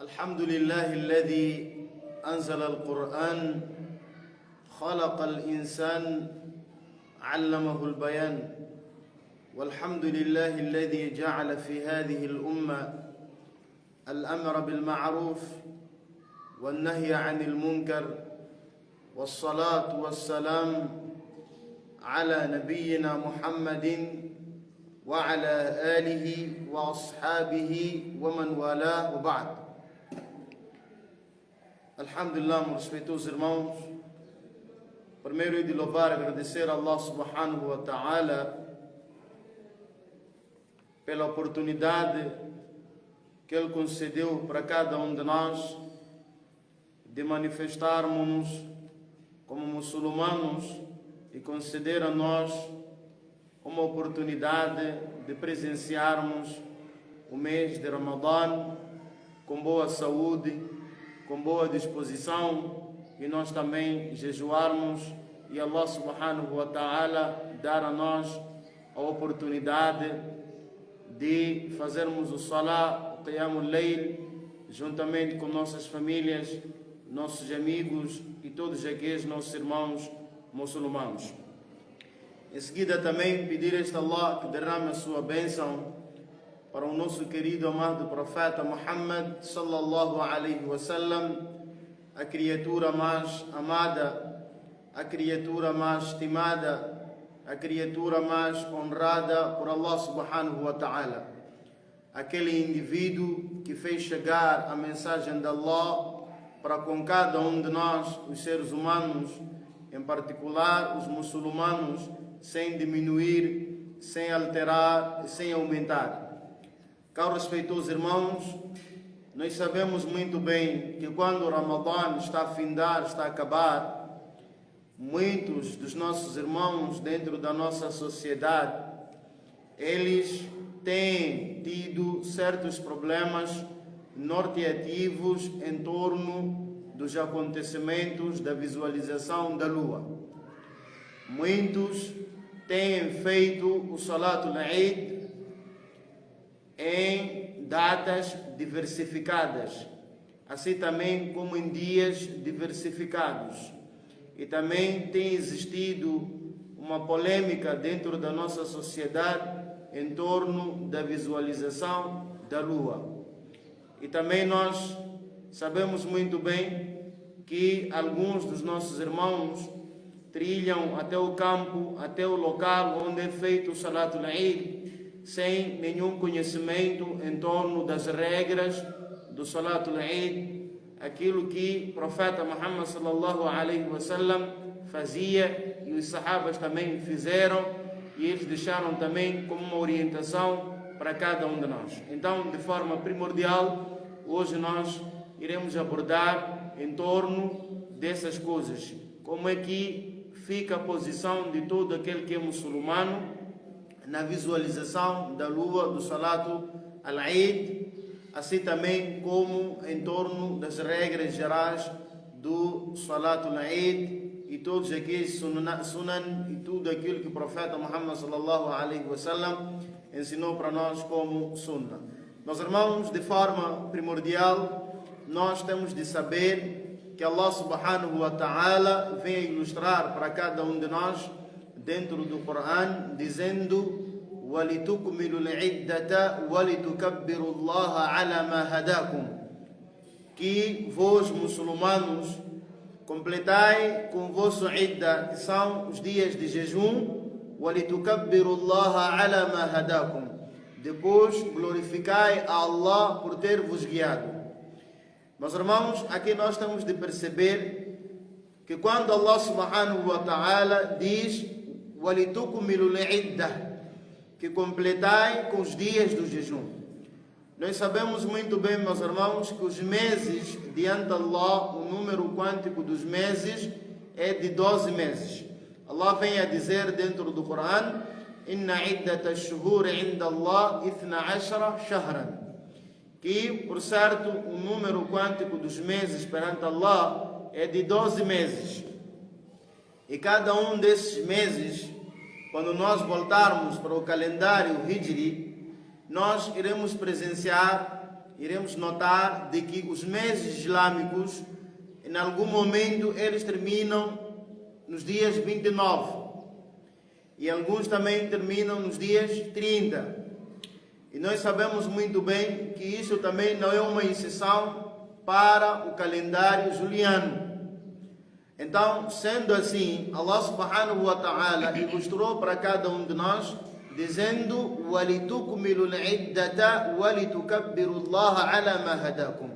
الحمد لله الذي أنزل القرآن خلق الإنسان علمه البيان والحمد لله الذي جعل في هذه الأمة الأمر بالمعروف والنهي عن المنكر والصلاة والسلام على نبينا محمد وعلى آله وأصحابه ومن والاه وبعد. Alhamdulillah, meus respeitos irmãos, primeiro é de louvar e agradecer a Allah subhanahu wa ta'ala pela oportunidade que Ele concedeu para cada um de nós de manifestarmos como muçulmanos e conceder a nós uma oportunidade de presenciarmos o mês de Ramadã com boa saúde, com boa disposição, e nós também jejuarmos e Allah subhanahu wa ta'ala dar a nós a oportunidade de fazermos o Salah, o Qiyam al-Layl, juntamente com nossas famílias, nossos amigos e todos aqueles nossos irmãos muçulmanos. Em seguida também pedir a este Allah que derrame a sua bênção para o nosso querido amado profeta Muhammad sallallahu alaihi wasallam, a criatura mais amada, a criatura mais estimada, a criatura mais honrada por Allah subhanahu wa ta'ala. Aquele indivíduo que fez chegar a mensagem de Allah para com cada um de nós, os seres humanos, em particular os muçulmanos, sem diminuir, sem alterar e sem aumentar. Caros respeitosos irmãos, nós sabemos muito bem que quando o Ramadã está a findar, está a acabar, muitos dos nossos irmãos dentro da nossa sociedade, eles têm tido certos problemas norteativos em torno dos acontecimentos da visualização da lua. Muitos têm feito o Salatul Eid em datas diversificadas, assim também como em dias diversificados. E também tem existido uma polêmica dentro da nossa sociedade em torno da visualização da lua. E também nós sabemos muito bem que alguns dos nossos irmãos trilham até o campo, até o local onde é feito o Salatul Eid, sem nenhum conhecimento em torno das regras do Salatul Eid, aquilo que o profeta Muhammad sallallahu alaihi wasallam fazia e os sahabas também fizeram, e eles deixaram também como uma orientação para cada um de nós. Então, de forma primordial, hoje nós iremos abordar em torno dessas coisas. Como é que fica a posição de todo aquele que é muçulmano na visualização da lua do Salatul Eid, assim também como em torno das regras gerais do Salatul Eid e todos aqueles sunan e tudo aquilo que o profeta Muhammad sallallahu alaihi wasallam ensinou para nós como sunna. Meus irmãos, de forma primordial, nós temos de saber que Allah subhanahu wa ta'ala vem a ilustrar para cada um de nós dentro do Coran, dizendo: وَلِتُكْمِلُوا الْعِدَّةَ وَلِتُكَبِّرُوا اللَّهَ عَلَى مَا هَدَاكُمْ, que vós muçulmanos completai com o vosso idda, que são os dias de jejum, وَلِتُكَبِّرُوا اللَّهَ عَلَى مَا هَدَاكُمْ, depois glorificai a Allah por ter vos guiado. Meus irmãos, aqui nós temos de perceber que quando Allah subhanahu wa ta'ala diz وَلِتُكْمِلُوا الْعِدَّةَ, que completai com os dias do jejum, nós sabemos muito bem, meus irmãos, que os meses diante de Allah, o número quântico dos meses é de 12 meses. Allah vem a dizer dentro do Coran: Inna iddata ash-shuhur inda Allah 12 shahran, que, por certo, o número quântico dos meses perante Allah é de 12 meses. E cada um desses meses, quando nós voltarmos para o calendário Hijri, nós iremos presenciar iremos notar de que os meses islâmicos, em algum momento, eles terminam nos dias 29 e alguns também terminam nos dias 30. E nós sabemos muito bem que isso também não é uma exceção para o calendário juliano. Então, sendo assim, Allah subhanahu wa ta'ala ilustrou para cada um de nós, dizendo: وَلِتُكْمِلُوا الْعِدَّةَ وَلِتُكَبِّرُوا اللَّهَ عَلَى مَا هَدَاكُمْ.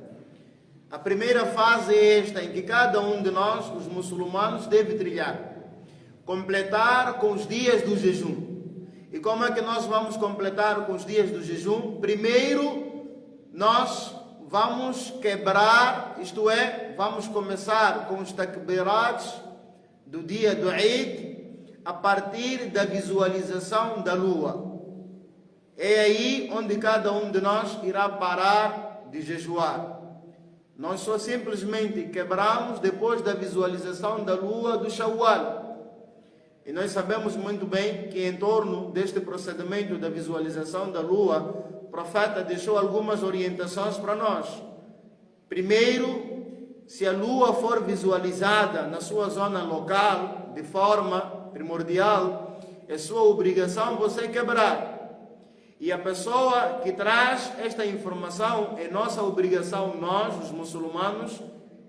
A primeira fase é esta, em que cada um de nós, os muçulmanos, deve trilhar. Completar com os dias do jejum. E como é que nós vamos completar com os dias do jejum? Primeiro, nós vamos quebrar, isto é, vamos começar com os takbirats do dia do Eid a partir da visualização da lua. É aí onde cada um de nós irá parar de jejuar. Nós só simplesmente quebramos depois da visualização da lua do Shawwal. E nós sabemos muito bem que em torno deste procedimento da visualização da lua, o profeta deixou algumas orientações para nós. Primeiro, se a lua for visualizada na sua zona local, de forma primordial, é sua obrigação você quebrar. E a pessoa que traz esta informação, é nossa obrigação, nós, os muçulmanos,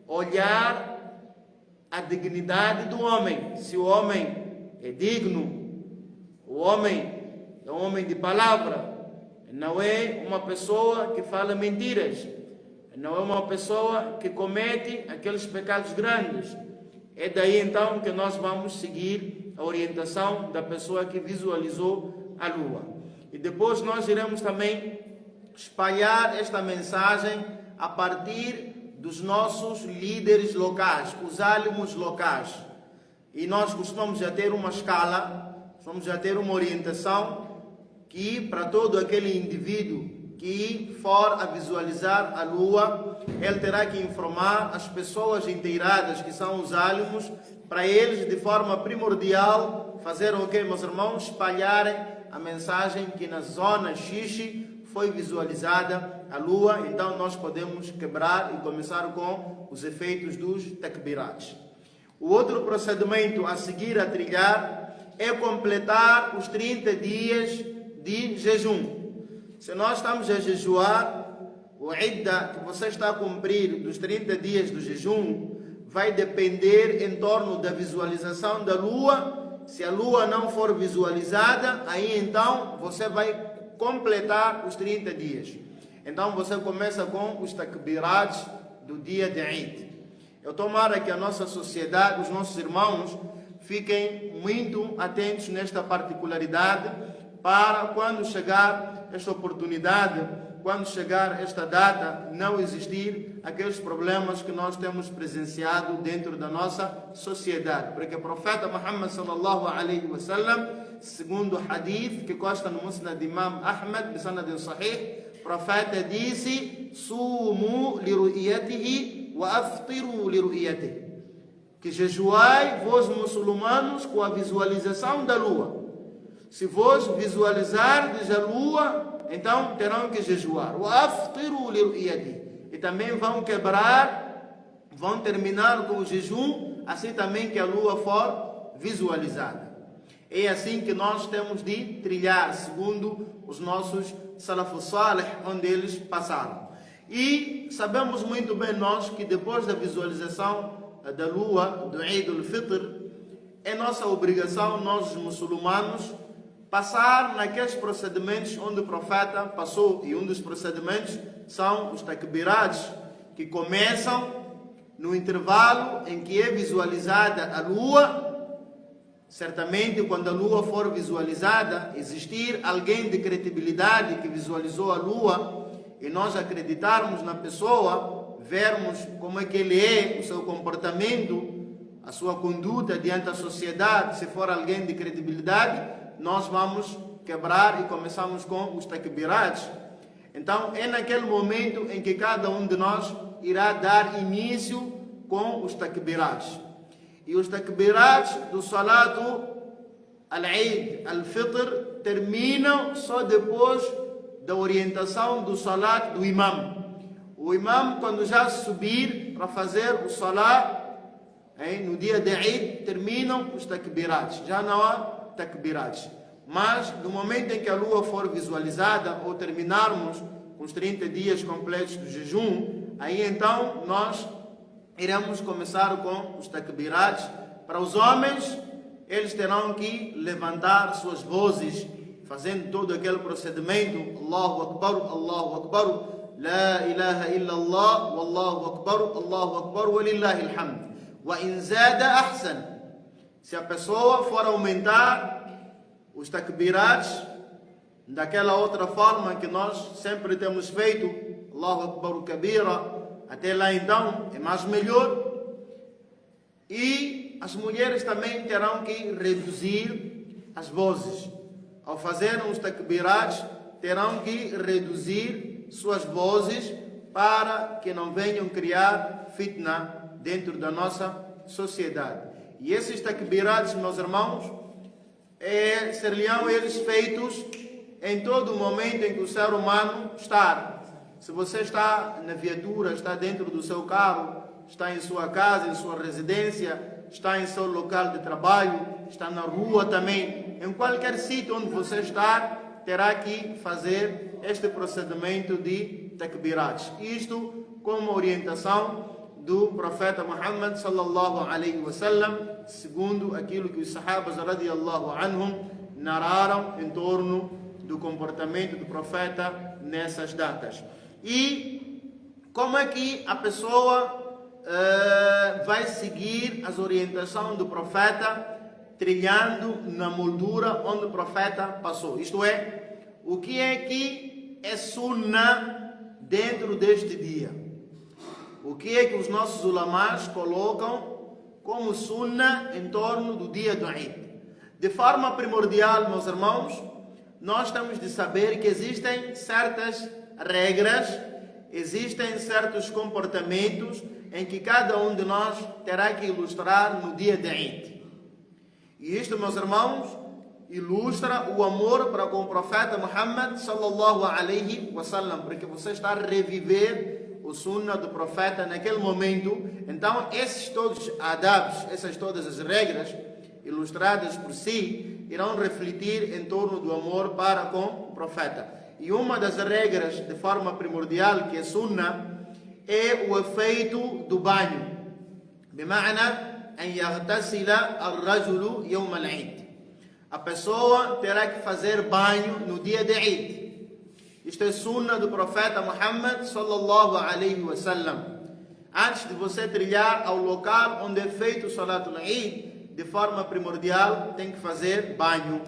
olhar a dignidade do homem. Se o homem é digno, o homem é um homem de palavra, não é uma pessoa que fala mentiras, não é uma pessoa que comete aqueles pecados grandes. É daí então que nós vamos seguir a orientação da pessoa que visualizou a lua. E depois nós iremos também espalhar esta mensagem a partir dos nossos líderes locais, os alimos locais. E nós costumamos já ter uma escala, costumamos já ter uma orientação que para todo aquele indivíduo que for a visualizar a lua, ele terá que informar as pessoas inteiradas, que são os alimos, para eles de forma primordial fazer o que, meus irmãos? Espalharem a mensagem que na zona Xixi foi visualizada a lua. Então nós podemos quebrar e começar com os efeitos dos takbirats. O outro procedimento a seguir a trilhar é completar os 30 dias de jejum. Se nós estamos a jejuar, o idda que você está a cumprir dos 30 dias do jejum vai depender em torno da visualização da lua. Se a lua não for visualizada, aí então você vai completar os 30 dias. Então você começa com os takbirats do dia de Eid. Eu tomara que a nossa sociedade, os nossos irmãos, fiquem muito atentos nesta particularidade, para quando chegar esta oportunidade, quando chegar esta data, não existir aqueles problemas que nós temos presenciado dentro da nossa sociedade. Porque o profeta Muhammad sallallahu alaihi wasallam, segundo o hadith que consta no Musnad de Imam Ahmad, bisanadin sahih, o profeta disse: Sumu li ru'yatihi wa aftiru li ru'yatihi, que jejuai vós muçulmanos com a visualização da lua. Se vós visualizardes a lua, então terão que jejuar. Wa aftiru li ru'yatihi, e também vão quebrar, vão terminar com o jejum, assim também que a lua for visualizada. É assim que nós temos de trilhar, segundo os nossos salafus salih, onde eles passaram. E sabemos muito bem nós que depois da visualização da lua, do Eid al-Fitr, é nossa obrigação, nós os muçulmanos, passar naqueles procedimentos onde o profeta passou. E um dos procedimentos são os takbirats, que começam no intervalo em que é visualizada a lua. Certamente, quando a lua for visualizada, existir alguém de credibilidade que visualizou a lua, e nós acreditarmos na pessoa, vermos como é que ele é, o seu comportamento, a sua conduta diante da sociedade, se for alguém de credibilidade, nós vamos quebrar e começamos com os takbirats. Então, é naquele momento em que cada um de nós irá dar início com os takbirats. E os takbirats do salatu al-Eid al-Fitr terminam só depois da orientação do salat do imam. O imam, quando já subir para fazer o salah, no dia de Eid, terminam os takbirats. Já não há takbirats. Mas, no momento em que a lua for visualizada, ou terminarmos com os 30 dias completos do jejum, aí então nós iremos começar com os takbirats. Para os homens, eles terão que levantar suas vozes, fazendo todo aquele procedimento. Allahu Akbar, La ilaha illallah, Wallahu Akbar, Walillahi alhamd. Wa in zada ahsan. Se a pessoa for aumentar os takbirats daquela outra forma que nós sempre temos feito, Allahu Akbar Kabira, até lá então é mais melhor. E as mulheres também terão que reduzir as vozes. Ao fazerem os takbirats, terão que reduzir suas vozes para que não venham criar fitna dentro da nossa sociedade. E esses takbirats, meus irmãos, seriam eles feitos em todo o momento em que o ser humano está. Se você está na viatura, está dentro do seu carro, está em sua casa, em sua residência, está em seu local de trabalho, está na rua também, em qualquer sítio onde você está, terá que fazer este procedimento de takbirats. Isto como orientação do profeta Muhammad sallallahu alaihi wasallam, segundo aquilo que os sahabas radiyallahu anhum narraram em torno do comportamento do profeta nessas datas. E como é que a pessoa vai seguir as orientações do profeta, trilhando na moldura onde o profeta passou? Isto é, o que é sunnah dentro deste dia? O que é que os nossos ulamás colocam como sunnah em torno do dia do Eid? De forma primordial, meus irmãos, nós temos de saber que existem certas regras, existem certos comportamentos em que cada um de nós terá que ilustrar no dia de Eid. E isto, meus irmãos, ilustra o amor para com o profeta Muhammad sallallahu alaihi wasallam, porque você está a reviver o sunnah do profeta naquele momento. Então, esses todos adabs, essas todas as regras ilustradas por si, irão refletir em torno do amor para com o profeta. E uma das regras de forma primordial que é sunnah é o efeito do banho. Bima'na an yaghtasila ar-rajulu yawm al-Eid. A pessoa terá que fazer banho no dia de Eid. Isto é sunnah do profeta Muhammad sallallahu alaihi wasallam. Antes de você trilhar ao local onde é feito o Salatul Eid, de forma primordial, tem que fazer banho.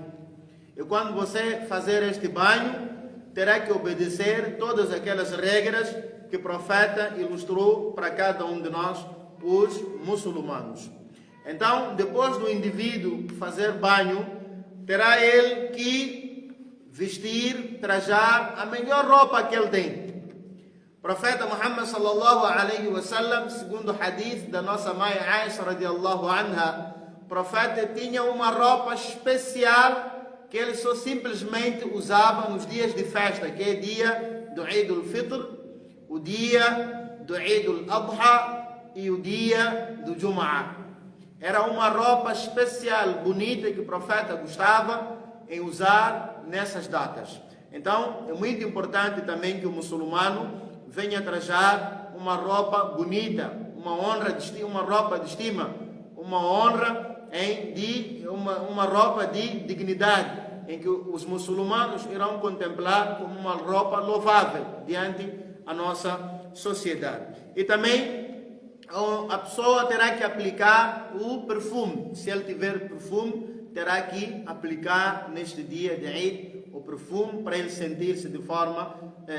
E quando você fazer este banho, terá que obedecer todas aquelas regras que o profeta ilustrou para cada um de nós, os muçulmanos. Então, depois do indivíduo fazer banho, terá ele que vestir, trajar a melhor roupa que ele tem. O profeta Muhammad sallallahu alaihi wasallam, segundo o hadith da nossa mãe Aisha radiallahu anha, o profeta tinha uma roupa especial que ele só simplesmente usava nos dias de festa, que é dia do Eid al-Fitr, o dia do Eid al-Adha e o dia do Jum'ah. Era uma roupa especial, bonita, que o profeta gostava em usar nessas datas. Então, é muito importante também que o muçulmano venha trajar uma roupa bonita, uma roupa de estima, uma honra uma roupa de dignidade, em que os muçulmanos irão contemplar como uma roupa louvável diante a nossa sociedade. E também a pessoa terá que aplicar o perfume. Se ele tiver perfume, terá que aplicar neste dia de Eid o perfume para ele sentir-se de forma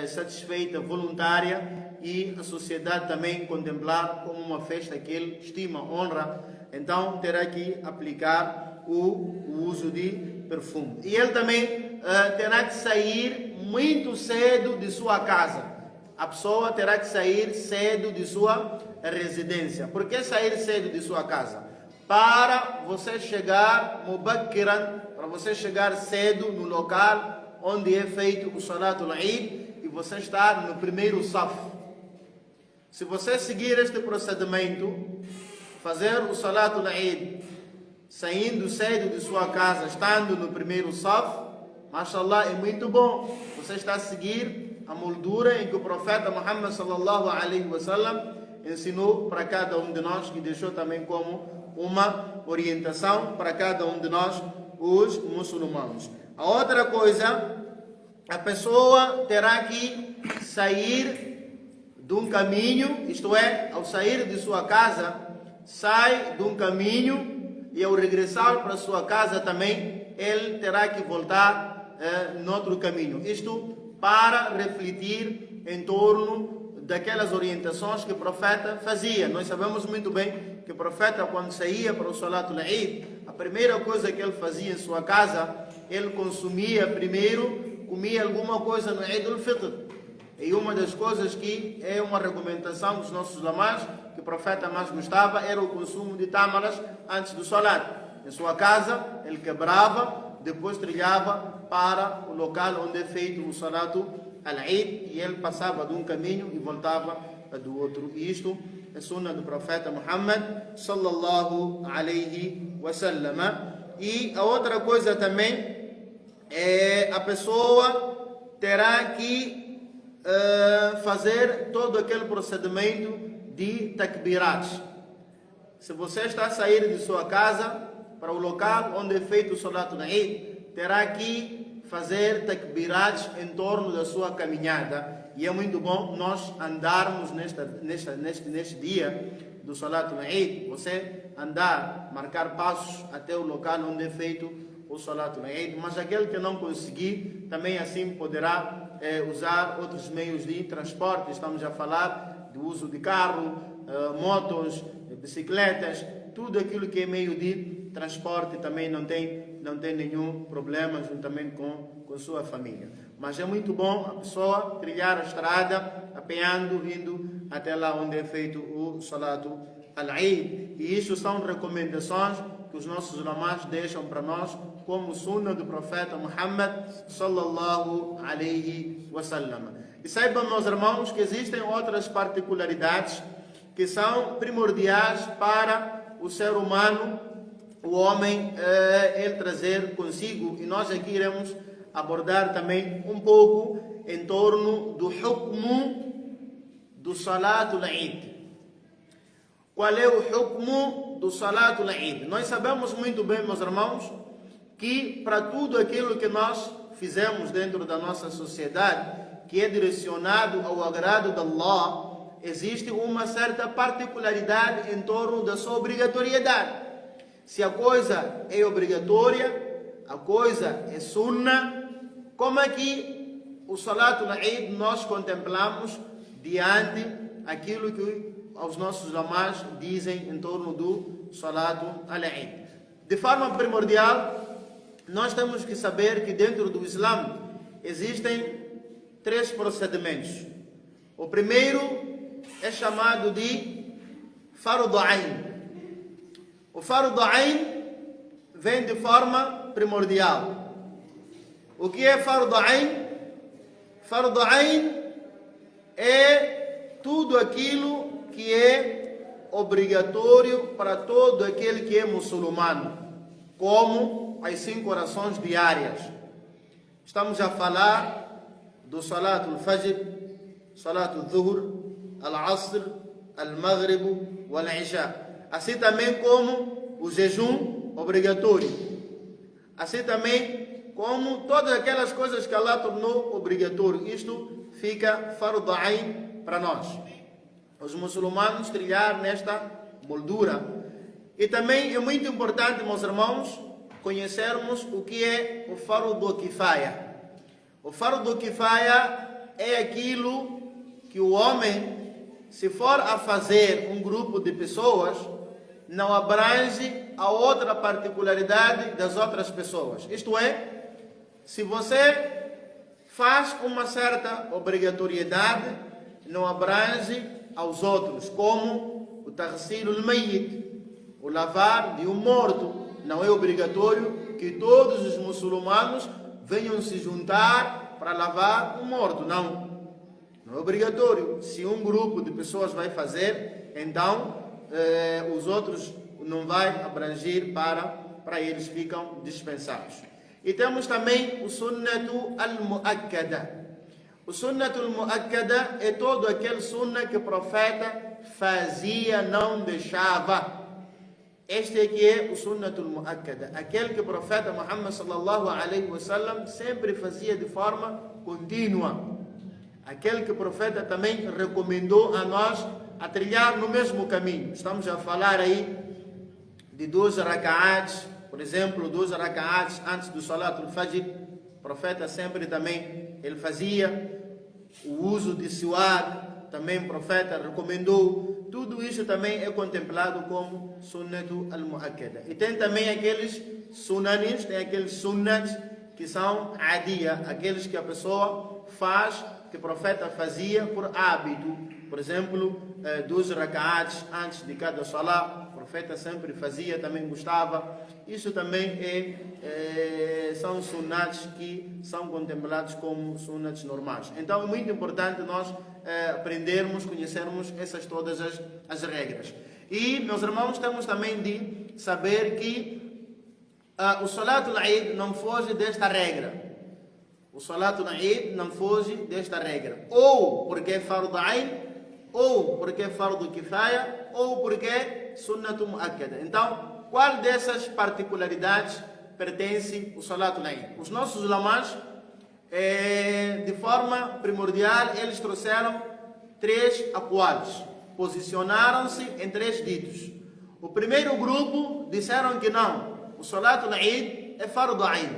satisfeita, voluntária, e a sociedade também contemplar como uma festa que ele estima, honra. Então terá que aplicar o uso de perfume. E ele também terá que sair muito cedo de sua casa. A pessoa terá que sair cedo de sua residência. Por que sair cedo de sua casa? Para você chegar mubakkiran, para você chegar cedo no local onde é feito o Salatul Eid e você estar no primeiro saf. Se você seguir este procedimento, fazer o Salat al-Eid, saindo cedo de sua casa, estando no primeiro saf, mashallah, é muito bom. Você está a seguir a moldura em que o profeta Muhammad sallallahu alaihi wasallam ensinou para cada um de nós, que deixou também como uma orientação para cada um de nós, os muçulmanos. A outra coisa, a pessoa terá que sair de um caminho, isto é, ao sair de sua casa, sai de um caminho e ao regressar para sua casa também, ele terá que voltar noutro caminho. Isto para refletir em torno daquelas orientações que o profeta fazia. Nós sabemos muito bem que o profeta, quando saía para o Salat al-Eid, a primeira coisa que ele fazia em sua casa, ele consumia primeiro, comia alguma coisa no Eid al-Fitr. E uma das coisas que é uma regulamentação dos nossos ulamas, que o profeta mais gostava, era o consumo de tâmaras antes do Salat. Em sua casa, ele quebrava, depois trilhava para o local onde é feito o Salat al-Eid, e ele passava de um caminho e voltava do outro. E isto é sunna do profeta Muhammad sallallahu alaihi wasallam. E a outra coisa também é a pessoa terá que fazer todo aquele procedimento de takbirat. Se você está a sair de sua casa para o local onde é feito o Salat al-Eid, terá que fazer takbirat em torno da sua caminhada. E é muito bom nós andarmos neste dia do Salat al-Eid, você andar, marcar passos até o local onde é feito o Salat al-Eid. Mas aquele que não conseguir, também assim poderá usar outros meios de transporte. Estamos a falar do uso de carro, motos, bicicletas, tudo aquilo que é meio de transporte também não tem nenhum problema juntamente com sua família. Mas é muito bom a pessoa trilhar a estrada, apanhando, vindo até lá onde é feito o Salat al-Eid. E isso são recomendações que os nossos ulamas deixam para nós como sunna do profeta Muhammad sallallahu alaihi wasallam. E saibam, meus irmãos, que existem outras particularidades que são primordiais para o ser humano, o homem, ele trazer consigo. E nós aqui iremos abordar também um pouco em torno do hukmu do Salat al-Eid. Qual é o hukmu do Salat al-Eid? Nós sabemos muito bem, meus irmãos, que para tudo aquilo que nós fizemos dentro da nossa sociedade, que é direcionado ao agrado de Allah, existe uma certa particularidade em torno da sua obrigatoriedade. Se a coisa é obrigatória, a coisa é sunna, como é que o Salat al-Eid nós contemplamos diante aquilo que os nossos ulamas dizem em torno do Salat al-Eid? De forma primordial, nós temos que saber que dentro do Islã existem 3 procedimentos. O primeiro é chamado de Fardu Ain. O Fardu Ain vem de forma primordial. O que é Fardu Ain? Fardu Ain é tudo aquilo que é obrigatório para todo aquele que é muçulmano, como as 5 orações diárias. Estamos a falar do Salat al-Fajr, Salat al-Dhuhr, al-Asr, al-Maghrib e al-Isha. Assim também como o jejum obrigatório. Assim também como todas aquelas coisas que Allah tornou obrigatório. Isto fica Fardu Ain para nós, os muçulmanos, trilhar nesta moldura. E também é muito importante, meus irmãos, conhecermos o que é o Fardu Kifaya. O Fardu Kifaya é aquilo que o homem, se for a fazer um grupo de pessoas, não abrange a outra particularidade das outras pessoas. Isto é, se você faz uma certa obrigatoriedade, não abrange aos outros, como o Taghsil al-Mayyit, o lavar de um morto. Não é obrigatório que todos os muçulmanos venham se juntar para lavar um morto, não. Não é obrigatório. Se um grupo de pessoas vai fazer, então os outros não vai abranger para eles ficam dispensados. E temos também o sunnatu al-mu'akkada. O sunnatu al-mu'akkada é todo aquele sunnah que o profeta fazia, não deixava. Este aqui é o sunnatu al-mu'akkada, aquele que o profeta Muhammad sallallahu alaihi wasallam sempre fazia de forma contínua. Aquele que o profeta também recomendou a nós a trilhar no mesmo caminho. Estamos a falar aí de 2 raka'ats, por exemplo, 2 raka'ats antes do Salat al-Fajr. O profeta sempre também ele fazia. O uso de siwak, também o profeta recomendou. Tudo isso também é contemplado como sunnatu al-mu'akkada. E tem também aqueles sunanis, tem aqueles sunnats que são adia, aqueles que a pessoa faz, que o profeta fazia por hábito. Por exemplo, 2 raka'ats antes de cada salah, o profeta sempre fazia, também gostava. Isso também são sunnats que são contemplados como sunnats normais. Então é muito importante nós aprendermos, conhecermos essas todas as regras. E, meus irmãos, temos também de saber que o Salat al-Eid não foge desta regra. O Salat al-Eid não foge desta regra. Ou porque é fardu ain, ou porque é fardu kifaya, ou porque é sunnatu mu'akkada. Então, qual dessas particularidades pertence o Salat al-Eid? Os nossos ulamás, de forma primordial, eles trouxeram 3 aqwals. Posicionaram-se em 3 ditos. O primeiro grupo disseram que não. O Salat al-Eid é fardu ain.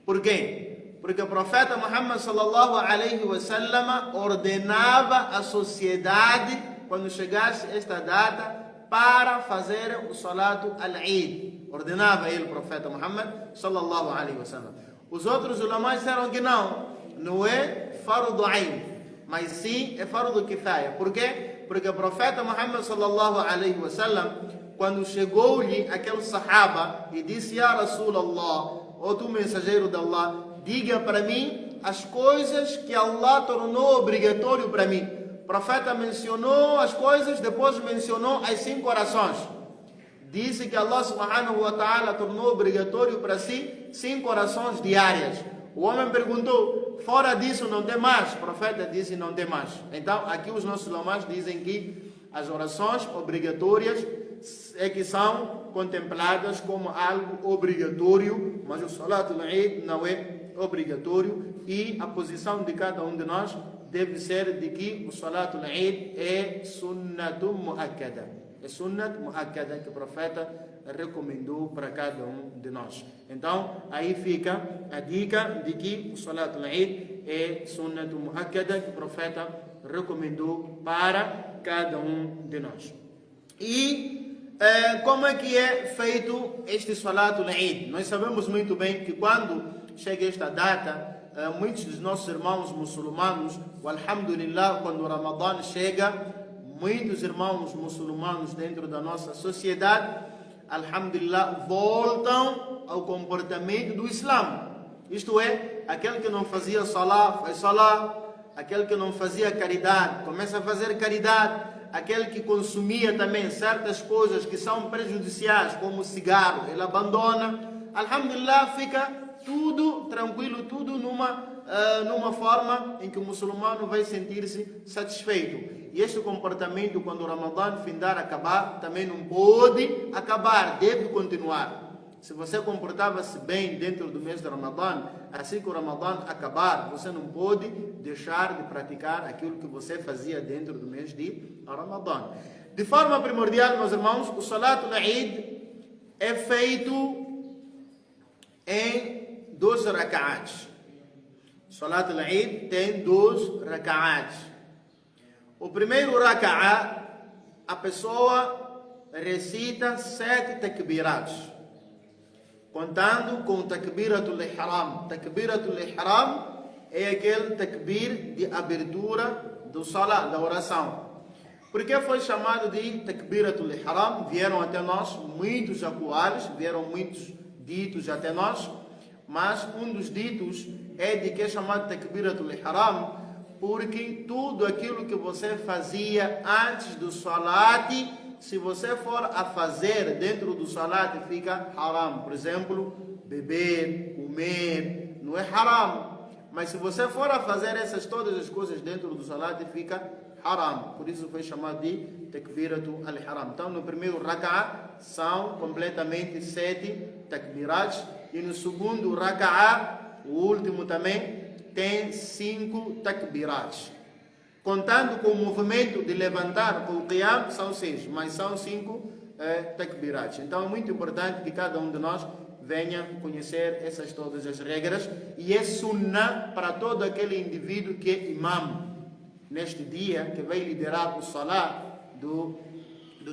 Por quê? Porque o profeta Muhammad sallallahu alaihi wasallam ordenava a sociedade, quando chegasse esta data, para fazer o Salatu al-Eid. Ordenava ele, o profeta Muhammad sallallahu alaihi wasallam. Os outros ulamás disseram que não é fardu ain, mas sim é fardu kifaya. Por quê? Porque o profeta Muhammad sallallahu alaihi wasallam, quando chegou-lhe aquele sahaba e disse: Ya Rasulallah, ou tu mensageiro de Allah, diga para mim as coisas que Allah tornou obrigatório para mim. O profeta mencionou as coisas, depois mencionou as 5 orações. Disse que Allah subhanahu wa ta'ala tornou obrigatório para si 5 orações diárias. O homem perguntou: fora disso não tem mais? O profeta disse: não tem mais. Então aqui os nossos ulamás dizem que as orações obrigatórias é que são contempladas como algo obrigatório, mas o Salat al-Eid não é obrigatório, e a posição de cada um de nós deve ser de que o Salat al-Eid é sunnatu mu'akkada. É sunnat mu'akkada que o profeta recomendou para cada um de nós. Então, aí fica a dica de que o Salat al-Eid é sunnatu mu'akkada que o profeta recomendou para cada um de nós. E como é que é feito este Salat al-Eid? Nós sabemos muito bem que quando chega esta data, muitos dos nossos irmãos muçulmanos, alhamdulillah, quando o Ramadã chega, muitos irmãos muçulmanos dentro da nossa sociedade, alhamdulillah, voltam ao comportamento do Islã. Isto é, aquele que não fazia salah, faz salah. Aquele que não fazia caridade, começa a fazer caridade. Aquele que consumia também certas coisas que são prejudiciais, como o cigarro, ele abandona. Alhamdulillah, fica tudo tranquilo, tudo numa forma em que o muçulmano vai sentir-se satisfeito. E este comportamento, quando o Ramadã findar, acabar, também não pode acabar, deve continuar. Se você comportava-se bem dentro do mês de Ramadã, assim que o Ramadã acabar, você não pode deixar de praticar aquilo que você fazia dentro do mês de Ramadã. De forma primordial, meus irmãos, o Salat al-Eid é feito em 2 raka'ats. O Salat al-Eid tem 2 raka'ats. O primeiro raka'a, a pessoa recita 7 takbirats, contando com o Takbiratul Ihram. Takbiratul Ihram é aquele takbir de abertura do salat, da oração. Por que foi chamado de Takbiratul Ihram? Vieram até nós muitos aqwals, vieram muitos ditos até nós, mas um dos ditos é de que é chamado Takbiratul Ihram, porque tudo aquilo que você fazia antes do salat, se você for a fazer dentro do salat, fica haram. Por exemplo, beber, comer, não é haram. Mas se você for a fazer todas as coisas dentro do salat, fica haram. Por isso foi chamado de takbiratu al-haram. Então, no primeiro rak'ah, são completamente 7 takbirats. E no segundo rak'ah, o último também, tem 5 takbirats. Contando com o movimento de levantar com o qiyam, são 6, mas são 5 takbirats. Então, é muito importante que cada um de nós venha conhecer todas as regras. E é sunnah para todo aquele indivíduo que é imam neste dia, que vai liderar o salat do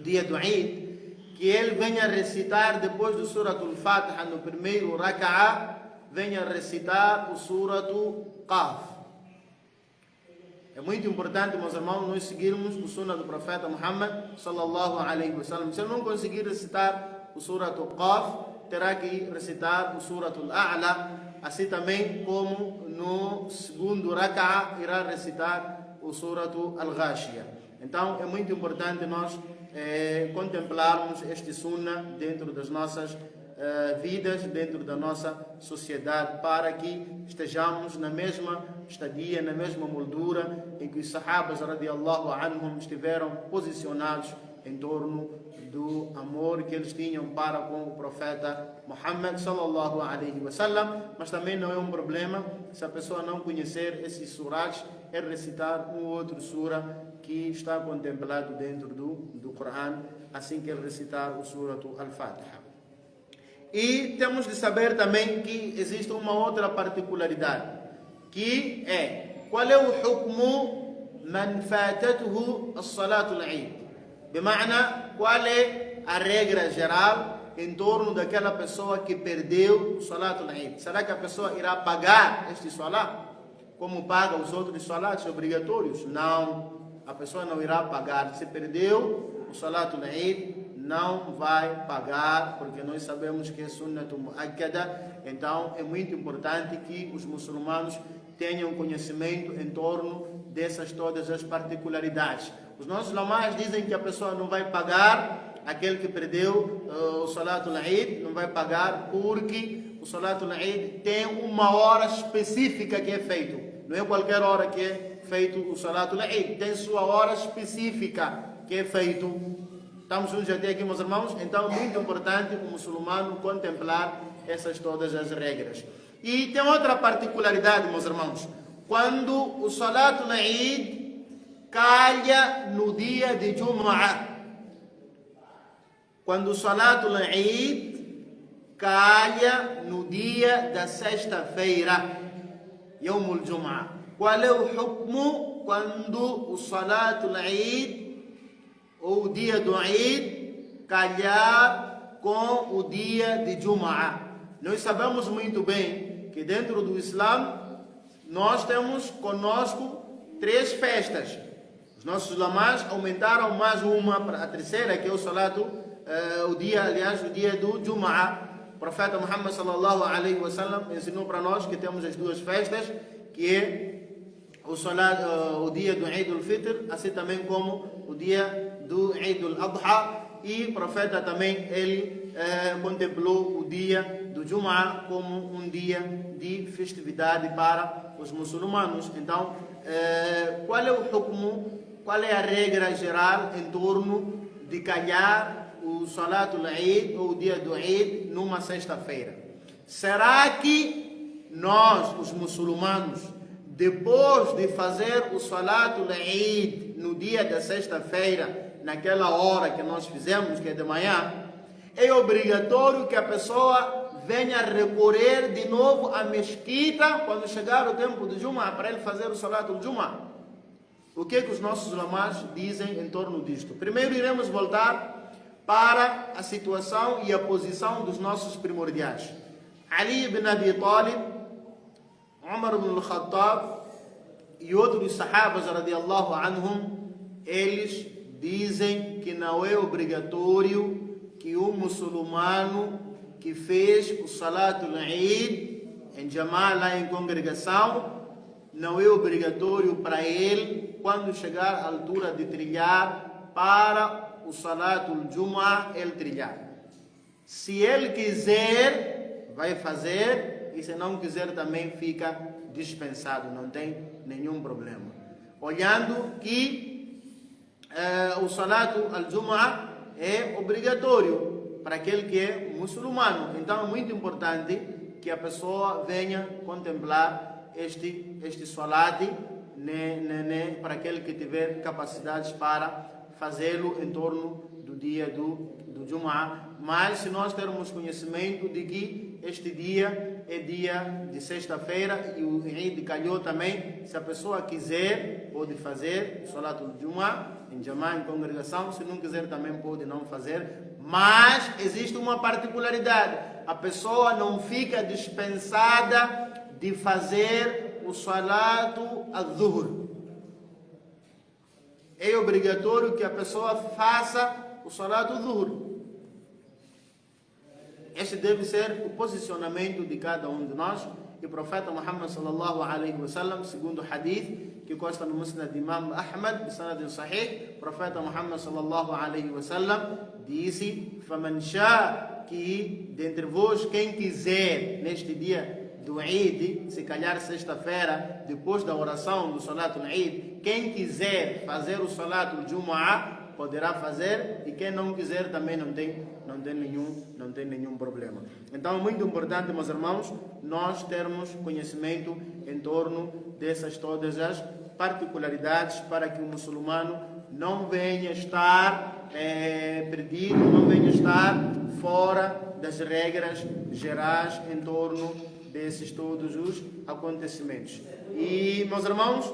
dia do Eid, que ele venha recitar depois do Suratul Fatiha no primeiro rak'ah, venha recitar o Suratul Qaf. É muito importante, meus irmãos, nós seguirmos o sunnah do profeta Muhammad sallallahu alaihi wasallam. Se ele não conseguir recitar o Suratul Qaf, terá que recitar o Suratul A'la, assim também como no segundo rak'ah irá recitar o Suratul Al-Ghashiyah. Então é muito importante nós contemplarmos este sunnah dentro das nossas vidas, dentro da nossa sociedade, para que estejamos na mesma estadia, na mesma moldura em que os sahabas radiallahu anhum estiveram posicionados em torno do amor que eles tinham para com o profeta Muhammad sallallahu alaihi wasallam. Mas também não é um problema se a pessoa não conhecer esses surahs, é recitar um outro surah que está contemplado dentro do Coran, assim que ele recitar o Suratul Al-Fatiha. E temos de saber também que existe uma outra particularidade, que é, qual é o hukmu man fatatuhu as-salatul Eid? Bima'na, qual é a regra geral em torno daquela pessoa que perdeu o salatul Eid? Será que a pessoa irá pagar este salat como paga os outros salats obrigatórios? Não, a pessoa não irá pagar. Se perdeu o salatul Eid, não vai pagar, porque nós sabemos que é sunnatu muakkada. Então é muito importante que os muçulmanos tenham conhecimento em torno dessas todas as particularidades. Os nossos ulamas dizem que a pessoa não vai pagar, aquele que perdeu o salatul Eid não vai pagar, porque o salatul Eid tem uma hora específica que é feito. Não é qualquer hora que é feito o salatul Eid, tem sua hora específica que é feito. Estamos juntos até aqui, meus irmãos? Então, muito importante o muçulmano contemplar todas as regras. E tem outra particularidade, meus irmãos. Quando o salatul Eid calha no dia de Jumu'ah, quando o salatul Eid calha no dia da sexta-feira, Yawmul Jumu'ah, qual é o hukmu quando o salatul Eid, ou o dia do Eid, calhar com o dia de Jumu'ah? Nós sabemos muito bem que dentro do Islã nós temos conosco 3 festas. Os nossos ulamas aumentaram mais uma para a terceira, que é o o dia do Jumu'ah. O profeta Muhammad sallallahu alaihi wasallam ensinou para nós que temos as 2 festas, que é o dia do Eid al-Fitr, assim também como o dia do Eid al-Adha. E o profeta também, ele contemplou o dia do Jumu'ah como um dia de festividade para os muçulmanos. Então, qual é o hukmu, qual é a regra geral em torno de calhar o salatul Eid ou o dia do Eid numa sexta-feira? Será que nós, os muçulmanos, depois de fazer o salatul Eid no dia da sexta-feira, naquela hora que nós fizemos, que é de manhã, é obrigatório que a pessoa venha recorrer de novo à mesquita quando chegar o tempo do Jumu'ah para ele fazer o salatul Jumu'ah? O que é que os nossos ulamas dizem em torno disto? Primeiro iremos voltar para a situação e a posição dos nossos primordiais. Ali ibn Abi Talib, Umar ibn al-Khattab e outros sahabas radiallahu anhum, eles dizem que não é obrigatório que o muçulmano que fez o salatul Eid em Jama'ah, lá em congregação, não é obrigatório para ele, quando chegar à altura de trilhar para o Salatul Jumu'ah, ele trilhar. Se ele quiser, vai fazer, e se não quiser também fica dispensado, não tem nenhum problema. Olhando que o Salatul Jumu'ah é obrigatório para aquele que é muçulmano. Então é muito importante que a pessoa venha contemplar este salat para aquele que tiver capacidades para fazê-lo em torno do dia do Jumu'ah. Mas se nós termos conhecimento de que este dia é dia de sexta-feira e o Eid calhou também, se a pessoa quiser, pode fazer o Salat do Jumu'ah em Jamá, em congregação. Se não quiser, também pode não fazer. Mas existe uma particularidade: a pessoa não fica dispensada de fazer o Salatu al-Zuhr. É obrigatório que a pessoa faça o Salatu al-Zuhr. Este deve ser o posicionamento de cada um de nós. E o profeta Muhammad sallallahu alaihi wasallam, segundo o hadith que consta no Musnad de Imam Ahmad, de sanad sahih, o profeta Muhammad sallallahu alaihi wasallam disse: "Faman sha", que dentre vós quem quiser neste dia do Eid, se calhar sexta-feira, depois da oração do Salatul Eid, quem quiser fazer o Salatul Jumu'ah poderá fazer, e quem não quiser também não tem nenhum problema. Então é muito importante, meus irmãos, nós termos conhecimento em torno dessas todas as particularidades, para que o muçulmano não venha estar perdido, não venha estar fora das regras gerais em torno desses todos os acontecimentos. E, meus irmãos,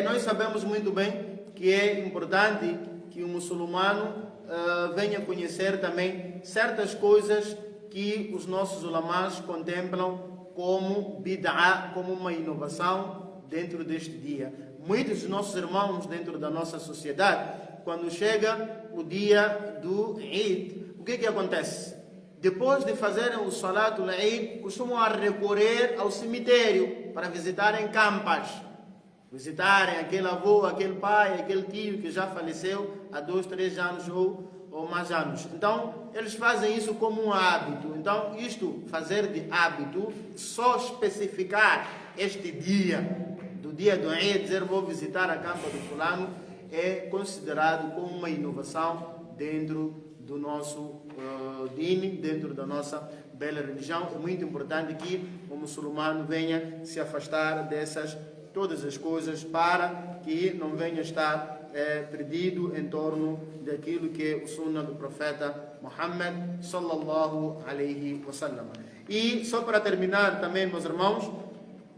nós sabemos muito bem que é importante que o muçulmano venha conhecer também certas coisas que os nossos ulamás contemplam como bid'ah, como uma inovação dentro deste dia. Muitos dos nossos irmãos dentro da nossa sociedade, quando chega o dia do Eid, o que acontece? Depois de fazerem o Salatul Eid, costumam recorrer ao cemitério para visitarem campas, visitarem aquele avô, aquele pai, aquele tio que já faleceu há 2, 3 anos ou mais anos. Então, eles fazem isso como um hábito. Então, isto, fazer de hábito, só especificar este dia, do dia do Eid, dizer vou visitar a campa do fulano, é considerado como uma inovação dentro do nosso dini, dentro da nossa bela religião. É muito importante que o muçulmano venha se afastar dessas todas as coisas, para que não venha estar perdido em torno daquilo que é o sunnah do profeta Muhammad sallallahu alaihi wasallam. E só para terminar também, meus irmãos,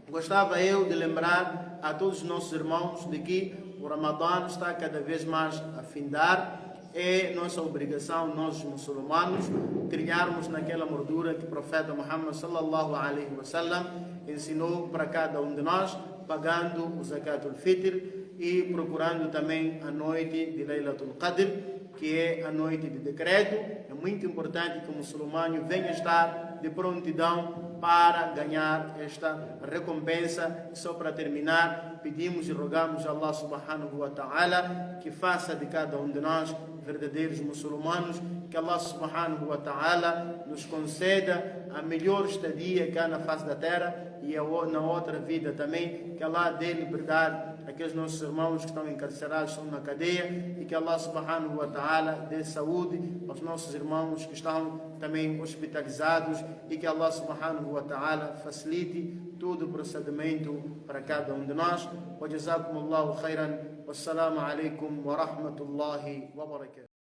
gostava eu de lembrar a todos os nossos irmãos de que o Ramadã está cada vez mais a findar. É nossa obrigação, nós muçulmanos, trilharmos naquela moldura que o profeta Muhammad sallallahu alaihi wasallam ensinou para cada um de nós, pagando o Zakatul Fitr e procurando também a noite de Laylatul Qadr, que é a noite de decreto. É muito importante que o muçulmano venha estar de prontidão para ganhar esta recompensa. E só para terminar, pedimos e rogamos a Allah subhanahu wa ta'ala que faça de cada um de nós verdadeiros muçulmanos, que Allah subhanahu wa ta'ala nos conceda a melhor estadia cá na face da terra e na outra vida também, que Allah dê liberdade àqueles nossos irmãos que estão encarcerados, estão na cadeia, e que Allah subhanahu wa ta'ala dê saúde aos nossos irmãos que estão também hospitalizados, e que Allah subhanahu wa ta'ala facilite todo o procedimento para cada um de nós. Wa jazakumullahu khairan. Wassalamu alaikum wa rahmatullahi wa barakatuh.